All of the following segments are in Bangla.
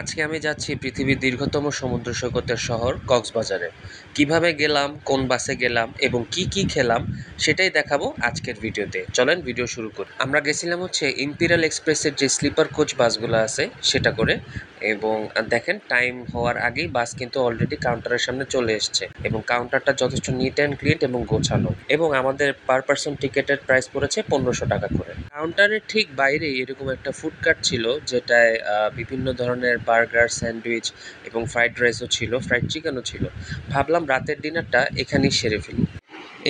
আজকে আমি যাচ্ছি পৃথিবীর দীর্ঘতম সমুদ্র সৈকতের শহর কক্সবাজারে। কিভাবে গেলাম, কোন বাসে গেলাম এবং কি কি খেলাম সেটাই দেখাবো আজকের ভিডিওতে। চলেন ভিডিও শুরু করি। আমরা গেছিলাম হচ্ছে ইম্পিরিয়াল এক্সপ্রেসের যে স্লিপার কোচ বাসগুলো আছে সেটা করে, এবং দেখেন টাইম হওয়ার আগেই বাস কিন্তু অলরেডি কাউন্টারের সামনে চলে এসছে এবং কাউন্টারটা যথেষ্ট নিট অ্যান্ড ক্লিন এবং গোছানো, এবং আমাদের পার পার্সন টিকেটের প্রাইস পড়েছে 1500 টাকা করে। কাউন্টারের ঠিক বাইরে এরকম একটা ফুড কার্ট ছিল, যেটায় বিভিন্ন ধরনের বার্গার, স্যান্ডউইচ এবং ফ্রাইড রাইসও ছিল, ফ্রাইড চিকেনও ছিল। ভাবলাম রাতের ডিনারটা এখানেই সেরে ফেলি।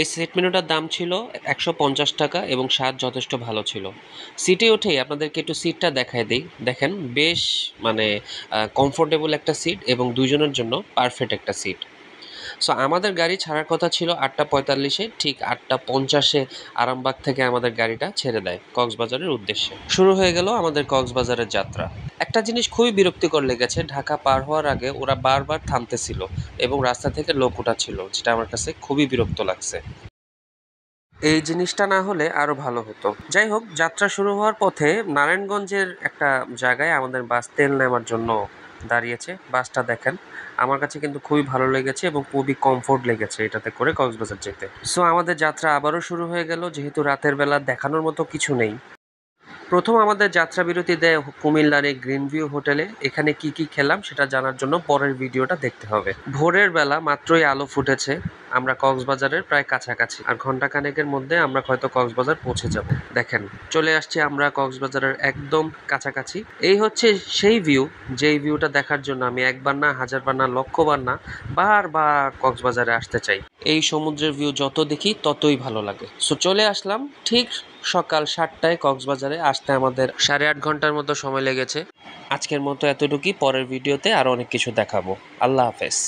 এই সেট মেনুটার দাম ছিল 150 টাকা এবং স্বাদ যথেষ্ট ভালো ছিল। সিটে উঠেই আপনাদেরকে একটু সিটটা দেখায় দিই। দেখেন বেশ মানে কমফোর্টেবল একটা সিট এবং দুজনের জন্য পারফেক্ট একটা সিট। সো আমাদের গাড়ি ছাড়ার কথা ছিল 8:45-এ, ঠিক 8:50-এ আরামবাগ থেকে আমাদের গাড়িটা ছেড়ে দেয় কক্সবাজারের উদ্দেশ্যে। শুরু হয়ে গেল আমাদের কক্সবাজারের যাত্রা। একটা জিনিস খুবই বিরক্তিকর লেগেছে, ঢাকা পার হওয়ার আগে ওরা বারবার থামতেছিল এবং রাস্তা থেকে লোক উঠাচ্ছিল, যেটা আমার কাছে খুবই বিরক্ত লাগছে। এই জিনিসটা না হলে আরো ভালো হতো। যাই হোক, যাত্রা শুরু হওয়ার পথে নারায়ণগঞ্জের একটা জায়গায় আমাদের বাস তেল নেওয়ার জন্য দাঁড়িয়েছে। বাসটা দেখেন, আমার কাছে কিন্তু খুবই ভালো লেগেছে এবং খুবই কমফোর্ট লেগেছে এটাতে করে কক্সবাজার যেতে। সো আমাদের যাত্রা আবারও শুরু হয়ে গেল, যেহেতু রাতের বেলা দেখানোর মতো কিছু নেই। প্রথম আমাদের যাত্রা বিরতি দেয় কুমিল্লার এই গ্রিন ভিউ হোটেলে। এখানে কি কি খেলাম সেটা জানার জন্য পরের ভিডিওটা দেখতে হবে। ভোরের বেলা মাত্রই আলো ফুটেছে, আমরা কক্সবাজারের প্রায় কাছাকাছি, আর ঘন্টাখানেকের মধ্যে আমরা হয়তো কক্সবাজার পৌঁছে যাব। দেখেন চলে আসছি আমরা কক্সবাজারের একদম কাছাকাছি। এই হচ্ছে সেই ভিউ, যেই ভিউটা দেখার জন্য আমি একবার না, হাজারবার না, লক্ষবার না, বারবার কক্সবাজারে আসতে চাই। এই সমুদ্রের ভিউ যত দেখি ততই ভালো লাগে। সো চলে আসলাম ঠিক সকাল 7টায় কক্সবাজারে। আসতে আমাদের 8.5 ঘন্টার মতো সময় লেগেছে। আজকের মতো এতটুকুই, পরের ভিডিওতে আরও অনেক কিছু দেখাবো। আল্লাহ হাফেজ।